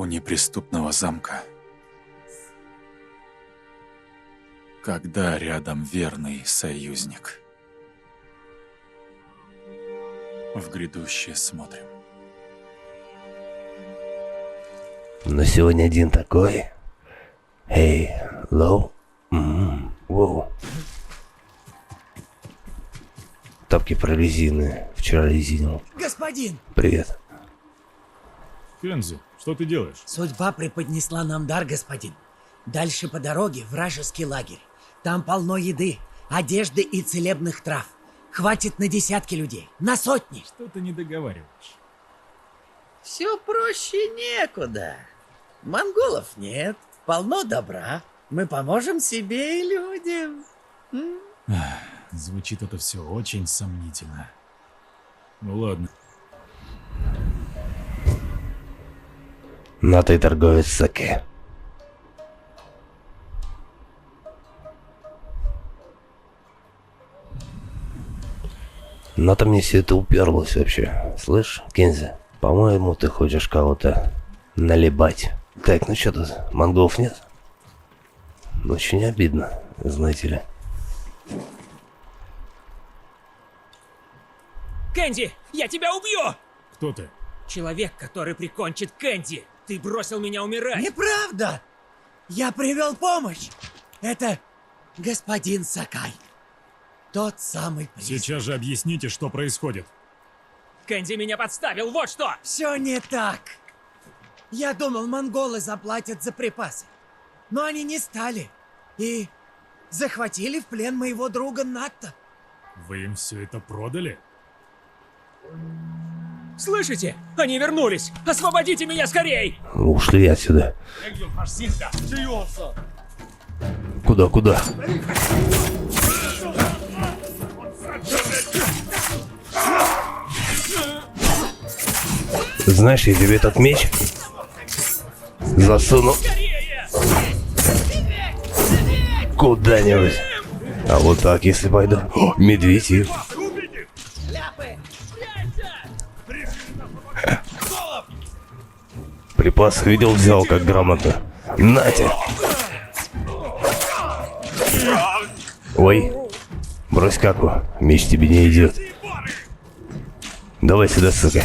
неприступного замка. Когда рядом верный союзник. В грядущее смотрим. Но сегодня один такой. Эй, лоу. Воу. Тапки прорезиненные. Вчера резинил. Господин! Привет. Кензи, что ты делаешь? Судьба преподнесла нам дар, господин. Дальше по дороге вражеский лагерь. Там полно еды, одежды и целебных трав. Хватит на десятки людей, на сотни. Что ты не договариваешь? Все проще некуда. Монголов нет, полно добра. Мы поможем себе и людям. Звучит это все очень сомнительно. Ну ладно. На ты торговец саке. На-то мне все это уперлось вообще. Слышь, Кензи, по-моему, ты хочешь кого-то налибать. Так, ну что тут, монголов нет? Очень обидно, знаете ли. Кэнди, я тебя убью! Кто ты? Человек, который прикончит Кэнди. Ты бросил меня умирать. Неправда! Я привел помощь. Это господин Сакай. Тот самый приз. Сейчас же объясните, что происходит. Кэнди меня подставил, вот что! Все не так. Я думал, монголы заплатят за припасы. Но они не стали. И захватили в плен моего друга Натта. Вы им все это продали? Слышите? Они вернулись! Освободите меня скорей! Ушли отсюда. Куда? Знаешь, я тебе этот меч засуну куда-нибудь. А вот так, если пойду. О, медведь. Припас видел, взял как грамотно. Нате. Ой, брось каку, меч тебе не идет. Давай сюда, сука.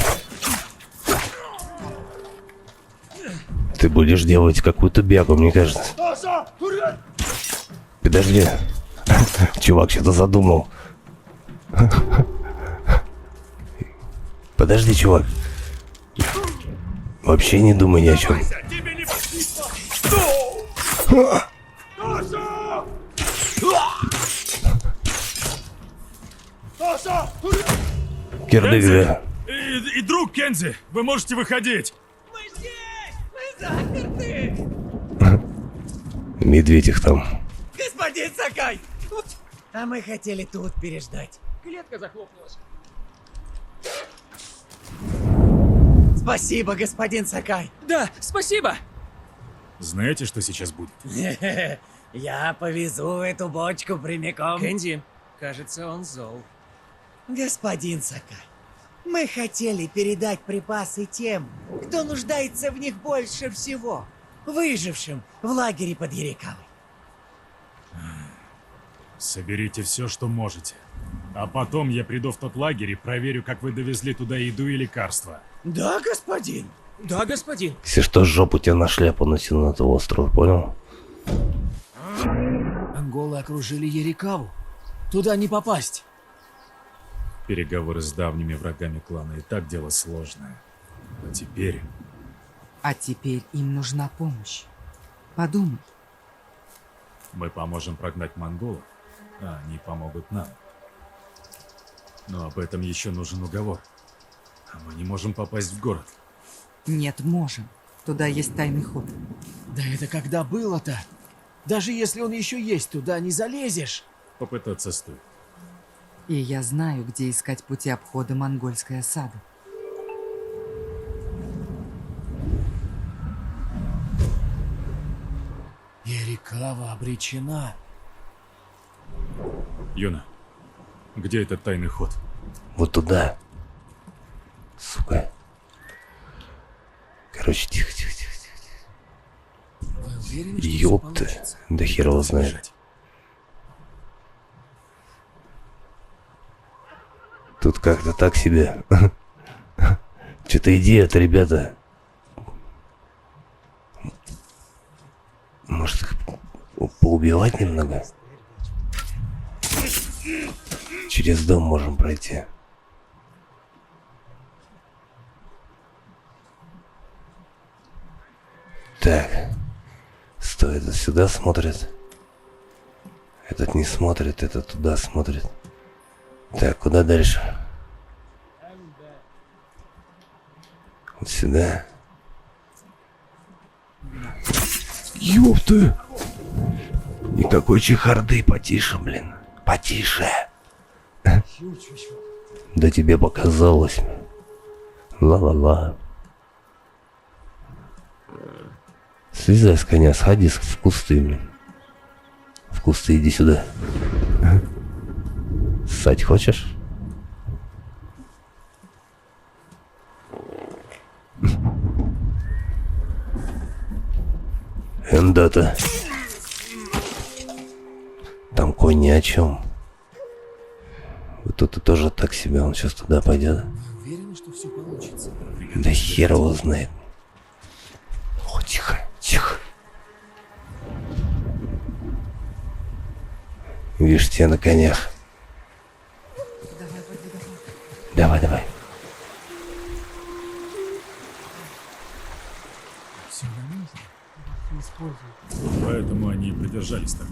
Ты будешь делать какую-то бегу, мне кажется. Подожди. Чувак что-то задумал. Подожди, чувак. Вообще не думай ни о чем. Кирдык, И друг Кензи, вы можете выходить. Мы здесь! Мы заперты! медведь их там. Господин Сакай! А мы хотели тут переждать. Клетка захлопнулась. Спасибо, господин Сакай. Да, спасибо! Знаете, что сейчас будет? Я повезу эту бочку прямиком. Кэнди, кажется, он зол. Господин Сакай, мы хотели передать припасы тем, кто нуждается в них больше всего. Выжившим в лагере под Ярикавой. Соберите все, что можете. А потом я приду в тот лагерь и проверю, как вы довезли туда еду и лекарства. Да, господин. Да, господин. Если что, жопу тебе на шляпу натяну на этот остров, понял? Монголы окружили Ярикаву. Туда не попасть. Переговоры с давними врагами клана и так дело сложное. А теперь им нужна помощь. Подумай. мы поможем прогнать монголов, а они помогут нам. Но об этом еще нужен уговор. А мы не можем попасть в город. Нет, можем. Туда есть тайный ход. Да это когда было-то? Даже если он еще есть, туда не залезешь. Попытаться стоит. И я знаю, где искать пути обхода монгольской осады. Ярикава обречена. Юна, где этот тайный ход? Вот туда. Сука. Короче, тихо. Уверены, что всё Ёпты, получится? да хер его знает. Бежать. Тут как-то так себе. Что-то идея-то, ребята. Может, их поубивать немного? Через дом можем пройти. Так. Стой, этот сюда смотрит. Этот не смотрит, этот туда смотрит. Так, куда дальше? Вот сюда. Ёпты! Никакой чехарды, потише, блин. Потише. Да тебе показалось. Ла-ла-ла. Слезай с коня, сходи в кусты, блин. В кусты иди сюда. Ссать хочешь? Эндата. Там конь ни о чем. Вот тут и тоже так себе, он сейчас туда пойдет. Уверены, что все получится? Да хер его знает. О, тихо, тихо. Видишь, те на конях. Давай, давай. Все нам нужно. Поэтому они и придержались так.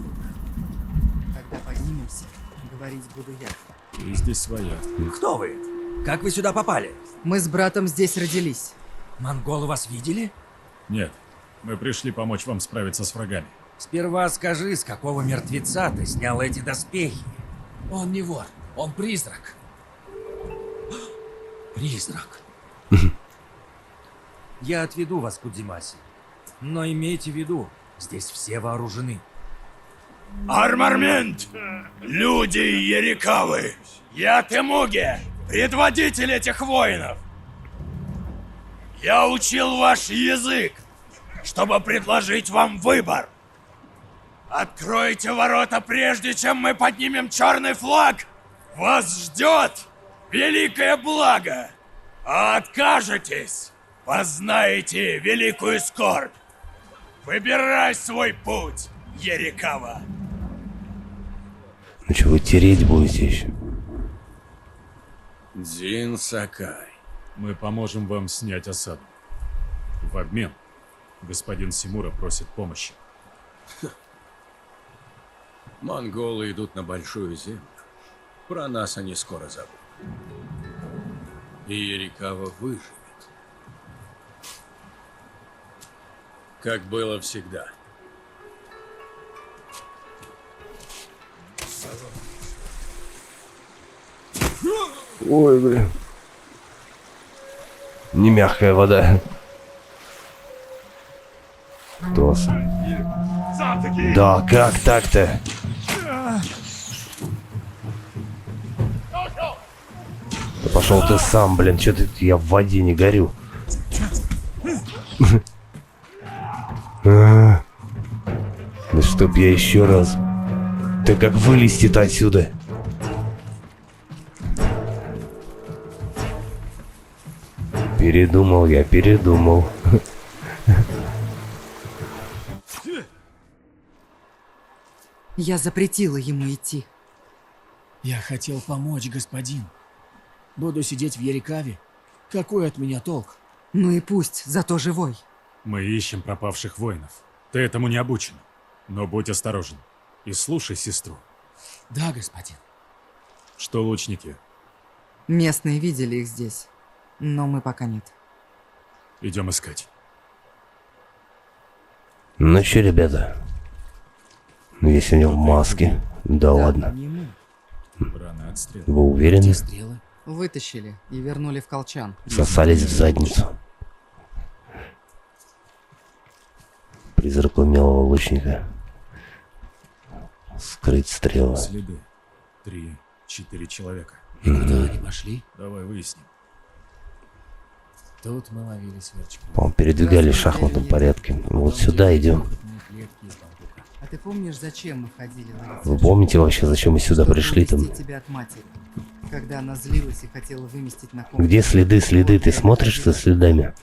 Когда поднимемся, говорить буду я. Ты здесь своя. Кто вы? Как вы сюда попали? Мы с братом здесь родились. Монголы вас видели? Нет, мы пришли помочь вам справиться с врагами. Сперва скажи, с какого мертвеца ты снял эти доспехи? Он не вор, он призрак. Призрак. Я отведу вас к Удзимасе. Но имейте в виду, здесь все вооружены. Армармент! Люди Ерикавы! Я Темуге, предводитель этих воинов! Я учил ваш язык, чтобы предложить вам выбор. Откройте ворота, прежде чем мы поднимем черный флаг! Вас ждет великое благо! А откажетесь, познаете великую скорбь! Выбирай свой путь, Ерикава! Ну что, вы тереть будете еще? Дзин Сакай. Мы поможем вам снять осаду. В обмен господин Симура просит помощи. Монголы идут на большую землю. Про нас они скоро забудут. И Ерикава выживет. Как было всегда. Ой, блин. Не мягкая вода. Тос. Да, как так-то? Да пошел ты сам, блин, что ты, я в воде не горю. Да чтоб я еще раз. Да как вылезти-то отсюда? Передумал я, передумал. Я запретила ему идти. Я хотел помочь, господин. Буду сидеть в Ерикаве. Какой от меня толк? Ну и пусть, зато живой. Мы ищем пропавших воинов. Ты этому не обучен. Но будь осторожен. И слушай сестру. Да, господин. Что лучники? Местные видели их здесь. Но мы пока нет. Идем искать. Ну что, ребята? Ну если у него в маске. Да ладно. Не мы. Раны от стрел. Вы уверены? Где стрелы? Вытащили и вернули в колчан. Сосались в задницу. Призрак умелого лучника. Скрыть стрелы. Следы. 3-4 человека. Куда они пошли? Давай выясним. Тут мы ловили сверчков. По-моему, передвигались в шахматном порядке. Вот сюда идем. редкие из бамбука. А ты помнишь, зачем мы ходили на Вы помните вообще, зачем мы сюда пришли там? тебя от матери, когда она злилась и хотела выместить на ком. Где следы, следы? Ты смотришь за следами?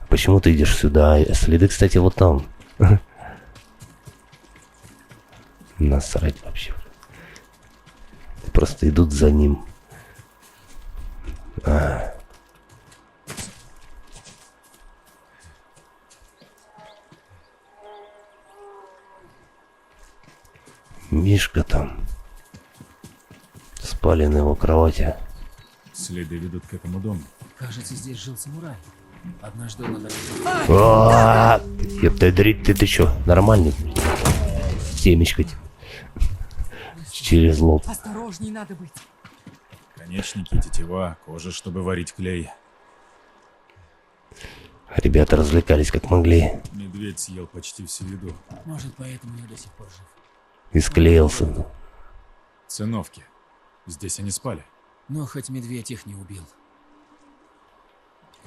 Почему ты идешь сюда? Следы, кстати, вот там. Насрать вообще. Просто идут за ним. Мишка там. Спали на его кровати. Следы ведут к этому дому. Кажется, здесь жил самурай. Однажды он Ёпта, ты чё? Нормальный? Семечко тебе. Через лоб. Осторожней надо быть. Конечники, тетива, кожа, чтобы варить клей. Ребята развлекались как могли. Медведь съел почти всю еду. Может, поэтому я до сих пор жив. И склеился. Циновки. Здесь они спали. Но хоть медведь их не убил.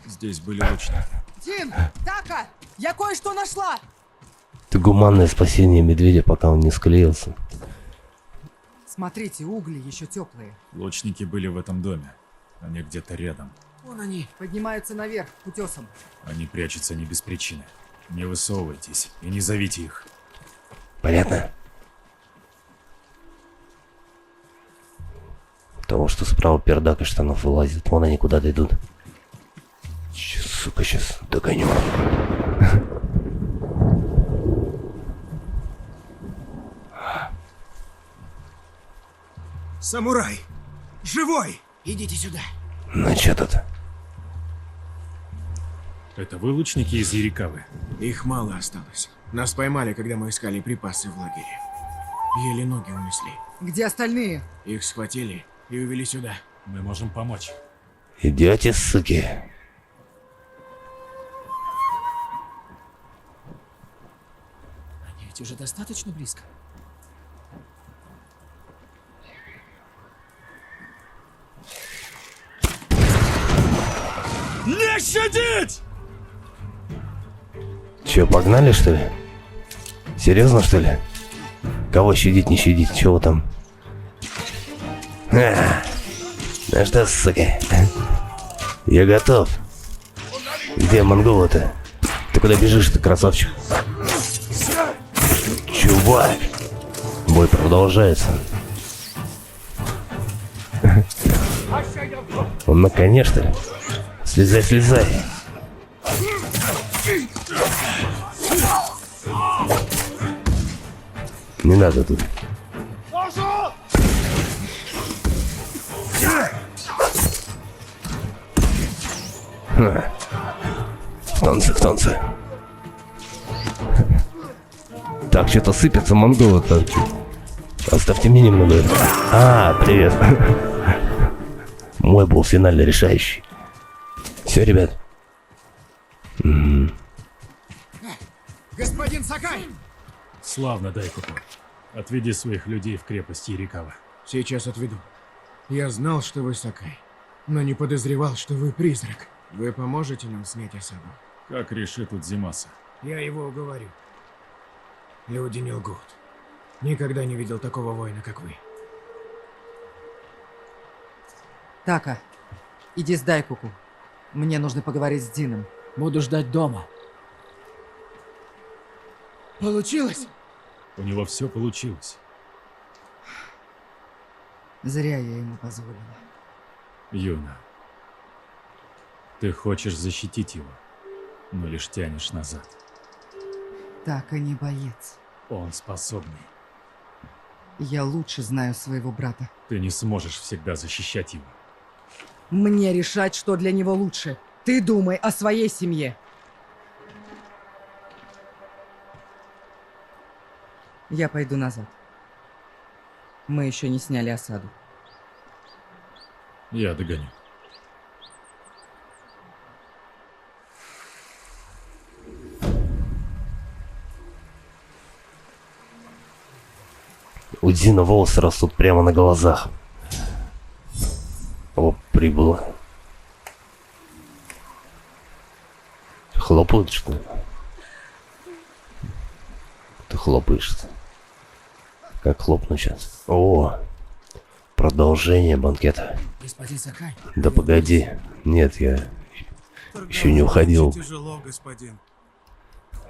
Здесь были лучники. Дин! Така! Я кое-что нашла! Это гуманное спасение медведя, пока он не склеился. Смотрите, угли еще теплые. Лучники были в этом доме. Они где-то рядом. Вон они. Поднимаются наверх, к утесам. Они прячутся не без причины. Не высовывайтесь и не зовите их. Понятно? Потому что справа пердак из штанов вылазит. Вон они куда-то идут. Сука, сейчас догоню. Самурай! Живой! Идите сюда. Ну чё тут? Это вы лучники из Ярикавы? Их мало осталось. Нас поймали, когда мы искали припасы в лагере. Еле ноги унесли. Где остальные? Их схватили и увели сюда. Мы можем помочь. Идете, суки. Они ведь уже достаточно близко. Не щадить! Че, погнали, что ли? Серьезно, что ли? Кого щадить, не щадить? Чего там? Ну что, сука? Я готов. Где монголы-то? Ты куда бежишь-то, красавчик? Чувак! Бой продолжается. Он на коне, что ли? Слезай, слезай. Не надо тут. В танце. Так, что-то сыпется монголы-то. Оставьте мне немного. Привет. Мой был финально решающий. Все, ребят. Господин Сакай! Славно, Дайкупо. Отведи своих людей в крепость Ярикава. Сейчас отведу. Я знал, что вы Сакай, но не подозревал, что вы призрак. Вы поможете нам снять осаду? Как решит Удзимаса? Я его уговорю. Люди не лгут. Никогда не видел такого воина, как вы. Така, иди с Дайкуку. Мне нужно поговорить с Дином. Буду ждать дома. Получилось? У него все получилось. Зря я ему позволила. Юна, ты хочешь защитить его, но лишь тянешь назад. Така не боец. Он способный. Я лучше знаю своего брата. Ты не сможешь всегда защищать его. Мне решать, что для него лучше. Ты думай о своей семье. Я пойду назад. Мы еще не сняли осаду. Я догоню. У Дина волосы растут прямо на глазах. О, прибыло. Хлопают, что ли? Ты хлопаешься. Как хлопну сейчас? О, продолжение банкета. Господин Сакай, Да погоди. Нет, я еще не уходил. Тяжело, господин.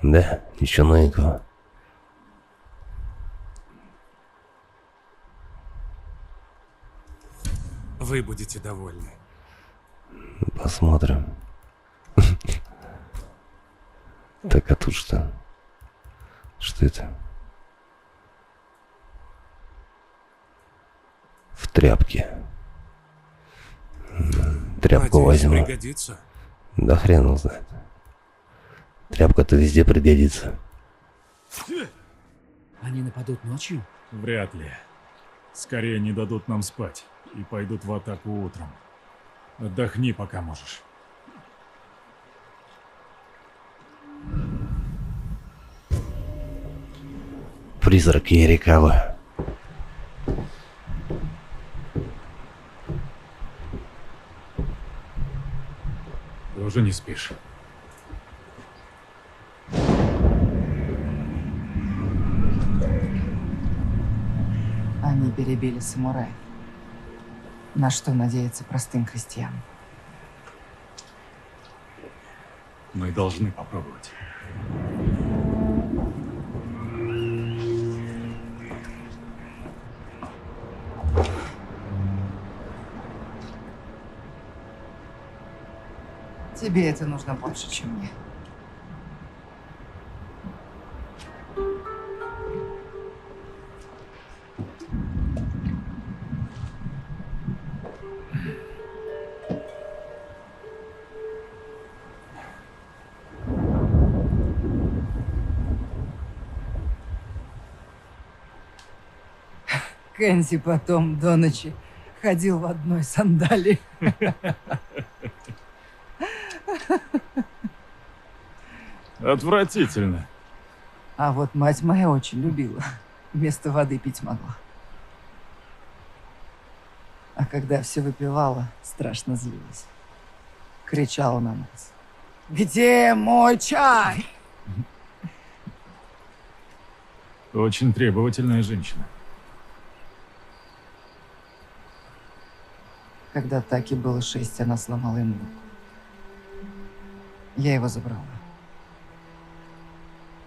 Да, ничего новенького. Вы будете довольны. Посмотрим. Так, а тут что? Что это? В тряпке. Тряпку Надеюсь, возьму. пригодится. Да хрен его знает. Тряпка-то везде пригодится. они нападут ночью? Вряд ли. Скорее не дадут нам спать и пойдут в атаку утром. Отдохни, пока можешь. Призрак Ярикавы. Ты уже не спишь. Они перебили самураев. На что надеяться простым крестьянам? Мы должны попробовать. Тебе это нужно больше, чем мне. Кэнси потом до ночи ходил в одной сандалии. Отвратительно. А вот мать моя очень любила. Вместо воды пить могла. А когда все выпивала, страшно злилась. Кричала на нас. «Где мой чай?» Очень требовательная женщина. Когда Таки было 6, она сломала ему руку. Я его забрала.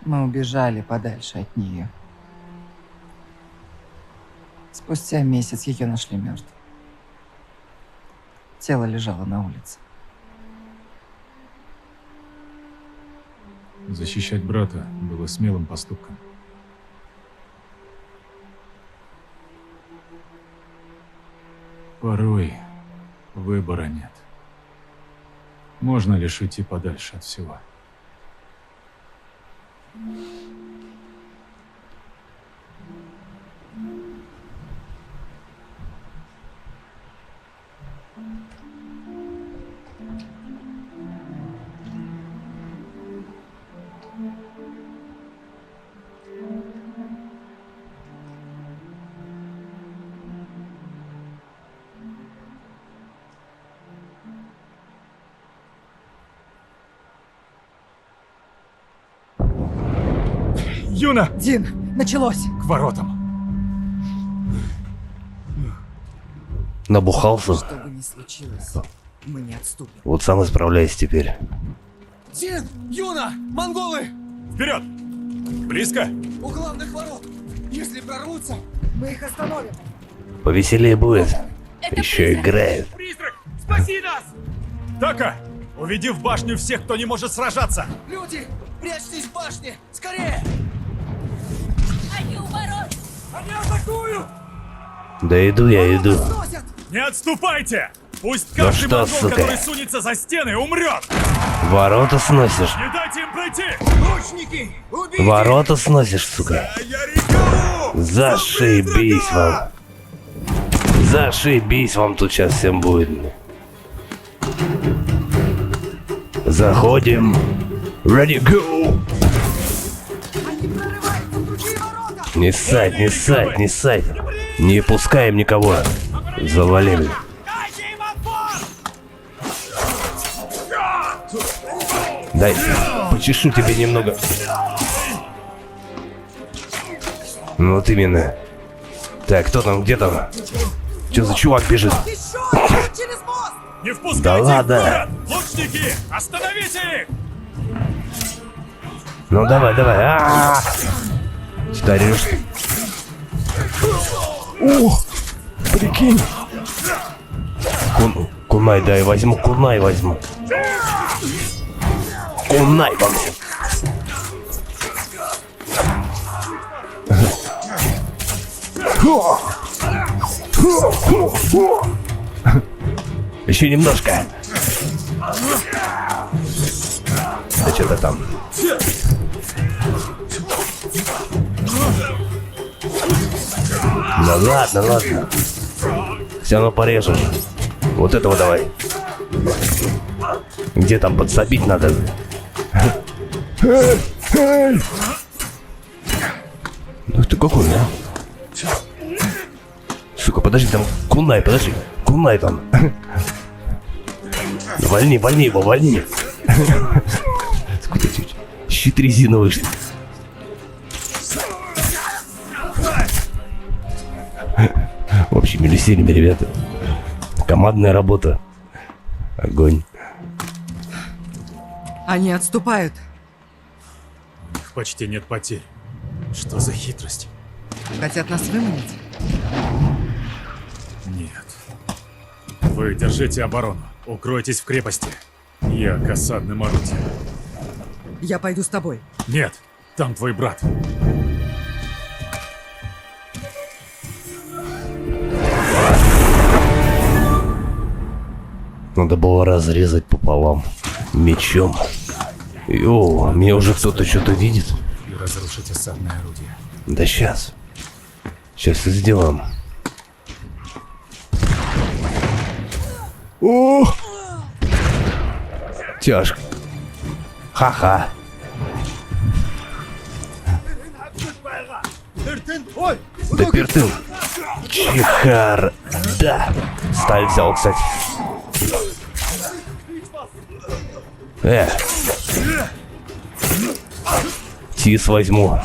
Мы убежали подальше от нее. Спустя месяц ее нашли мертвой. Тело лежало на улице. Защищать брата было смелым поступком. Порой выбора нет. Можно лишь уйти подальше от всего. Юна! Дин, началось! К воротам! Набухался? Что бы ни случилось, мы не отступим. Вот сам исправляйся теперь. Дин! Юна! Монголы! Вперед! Близко! У главных ворот! Если прорвутся, мы их остановим! Повеселее будет. Еще играет. Призрак! Спаси нас! Така! Уведи в башню всех, кто не может сражаться! Люди! Прячьтесь в башне! Скорее! Они у ворот! Они атакуют! Да иду я, иду. Сносят! Не отступайте! Пусть Ну каждый что, монгол, сука? который сунется за стены, умрет! Ворота сносишь. Не дайте им пройти! Лучники! Убейте! Ворота сносишь, сука. Зашибись вам. Зашибись вам тут сейчас всем будет. Заходим. Ready, go! Они прорываются в другие ворота! Не ссать, не ссать, не ссать. Не пускаем никого. Завалили. Дайте им отпор! Дай, почешу тебе немного. Ну вот именно. Так, кто там, где там? Что за чувак бежит? Не впускайте Да их в ладно. город! Лучники, остановите их! Ну давай, давай. Старишь. О, прикинь. Кунай, дай возьму, кунай возьму. Кунай возьму. Еще немножко. Да что-то там. Ну ладно, ладно. Все равно порежешь. Вот этого давай. Где там подсобить надо? Ну ты какой, а? Сука, подожди, там кунай, подожди. Кунай там. Вольни, вольни его, вольни. Сколько ты? Щит резиновый, что ли? Общими усилиями, ребята. Командная работа. Огонь. Они отступают. У них почти нет потерь. Что за хитрость? Хотят нас выманить. Нет. Вы держите оборону. Укройтесь в крепости. Я к осадным орудиям. Я пойду с тобой. Нет, там твой брат. Надо было разрезать пополам мечом. Йоу, меня уже кто-то что-то видит. И разрушить осадное орудие. Да сейчас. Сейчас и сделаем. О! Тяжко. Ха-ха. Да пертын. Чихар. Да. Сталь взял, кстати. Тис возьму.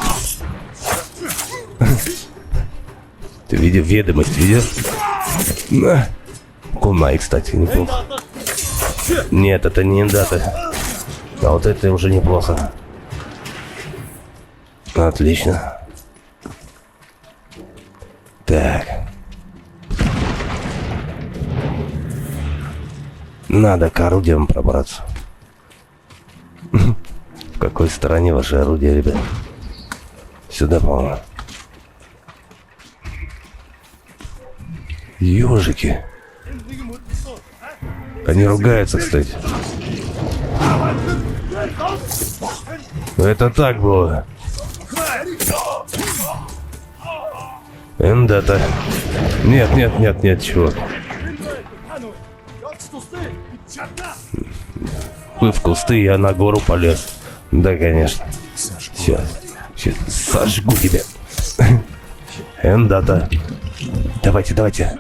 Ты видел ведомость, видел? На. Кунай, кстати, неплохо. Нет, это не индата. А вот это уже неплохо. Отлично. Так. Надо к орудиям пробраться. В какой стороне ваше орудие, ребят? Сюда, по-моему. Ёжики. Они ругаются, кстати. Это так было. Эндата. Нет, нет, нет, нет, чувак. Вы в кусты, я на гору полез. Да, конечно. Сейчас. Сейчас сожгу тебя. Эндата. Давайте, давайте.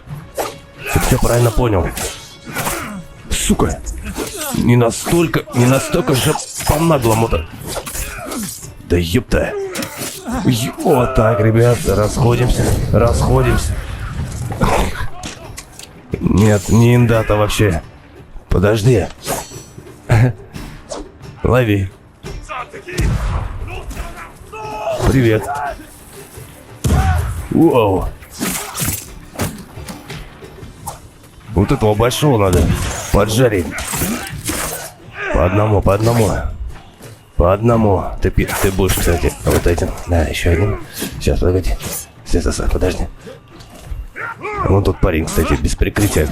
Ты все правильно понял. Сука. Не настолько же по-наглому-то. Да ёпта. Вот так, ребят, расходимся. Расходимся. Нет, не индата вообще. Подожди. Лови. Привет. Воу. Вот этого большого надо поджарить. По одному, по одному. По одному. Ты будешь, кстати, вот этим. Да, еще один. Сейчас, погоди. Сейчас, подожди. Вон тут парень, кстати, без прикрытия.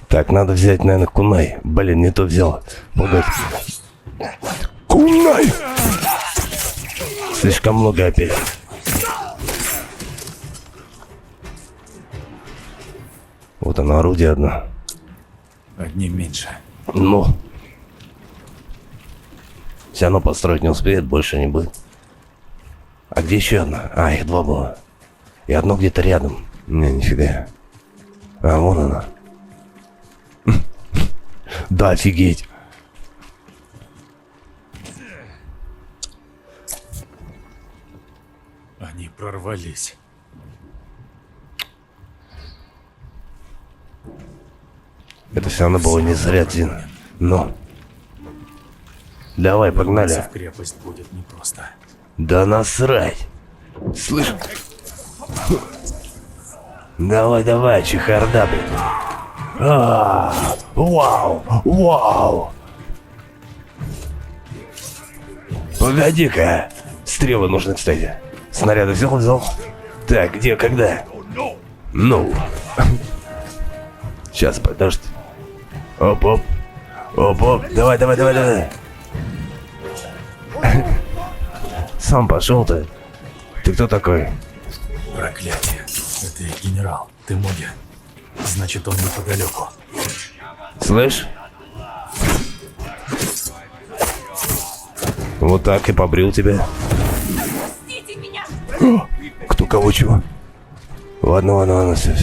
Так, надо взять, наверное, кунай. Блин, не то взял. Погоди. Кунай! Слишком много опять. Вот оно, орудие одно. Одним меньше. Ну. Все равно построить не успеет, больше не будет. А где еще одна? А, их два было. И одно где-то рядом. Не, нифига. А, вон она. Да, офигеть. Они прорвались. Это все равно было не зря, Дин. Ну. Давай, погнали. В крепость будет непросто. Да насрать. Слышь? Давай, давай, чехарда, блин. Вау, вау. Погоди-ка. Стрелы нужны, кстати. Снаряды взял. Так, где, когда? Ну. Сейчас, подожди. Оп-оп. Оп-оп. Давай. Сам пошел-то. Ты кто такой? Проклятие. Это генерал. Ты Моги. Значит, он неподалеку. Слышь? Вот так и побрил тебя. Пустите меня! Кто кого чего? Ладно, все.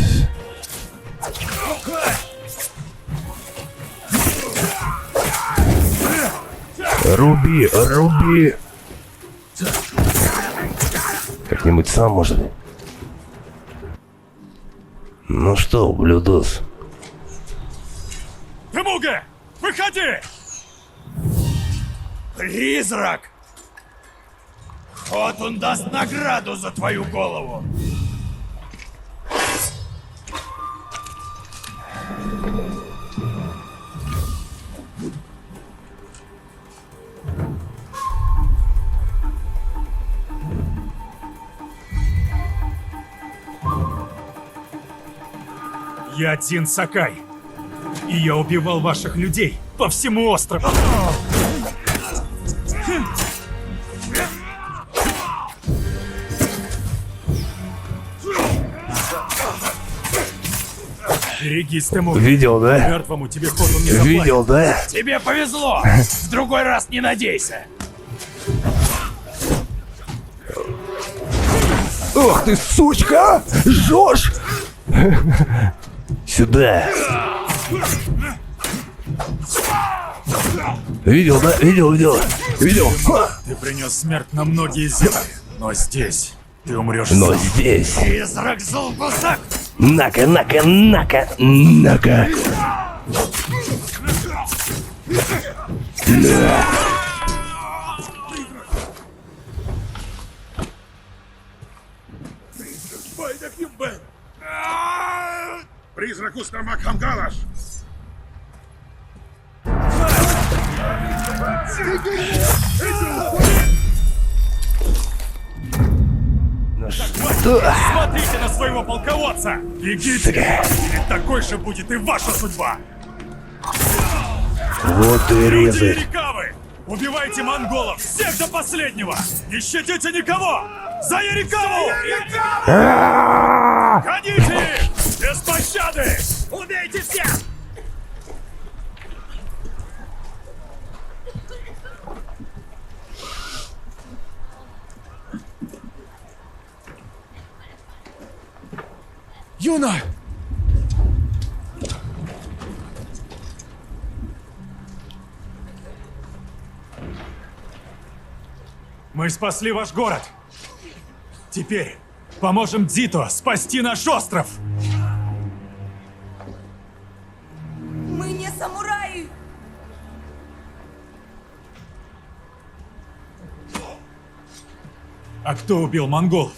Руби. Как-нибудь сам, может быть. Ну что, ублюдос? Темуга! Выходи! Призрак! Вот он даст награду за твою голову! Я Дин Сакай. И я убивал ваших людей по всему острову. Берегись, Темуга. Видел, да? Мертвому тебе ходу не заплатят. Видел, да? Тебе повезло! В другой раз не надейся! Ох ты, сучка! Жжешь! Сюда! Видел, да? Видел! Ты принес смерть на многие земли, но здесь ты умрешь Но сам. здесь... Призрак Зулгусак! Нака! Призрак Устамак Хамгалаш! Ну что? Смотрите на своего полководца! Бегите! Или такой же будет и ваша судьба! Вот и Люди резать. Ярикавы! Убивайте монголов! Всех до последнего! Не щадите никого! За Ярикаву! Гоните! Без пощады! Убейте всех! Юна! Мы спасли ваш город! Теперь поможем Дзито спасти наш остров! Мы не самураи! А кто убил монголов?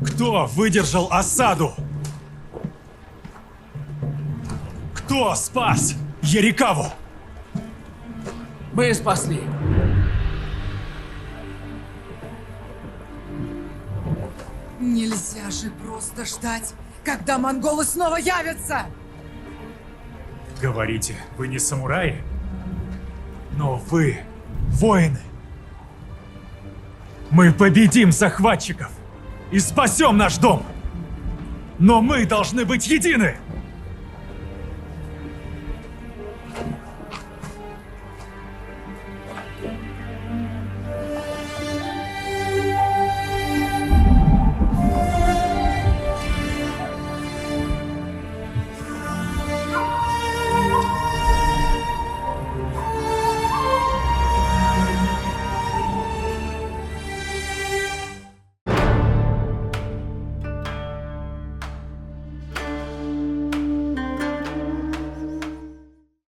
Кто выдержал осаду? Кто спас Ярикаву? Мы спасли. Нельзя же просто ждать, когда монголы снова явятся! Говорите, вы не самураи? Но вы воины. Мы победим захватчиков и спасем наш дом. Но мы должны быть едины.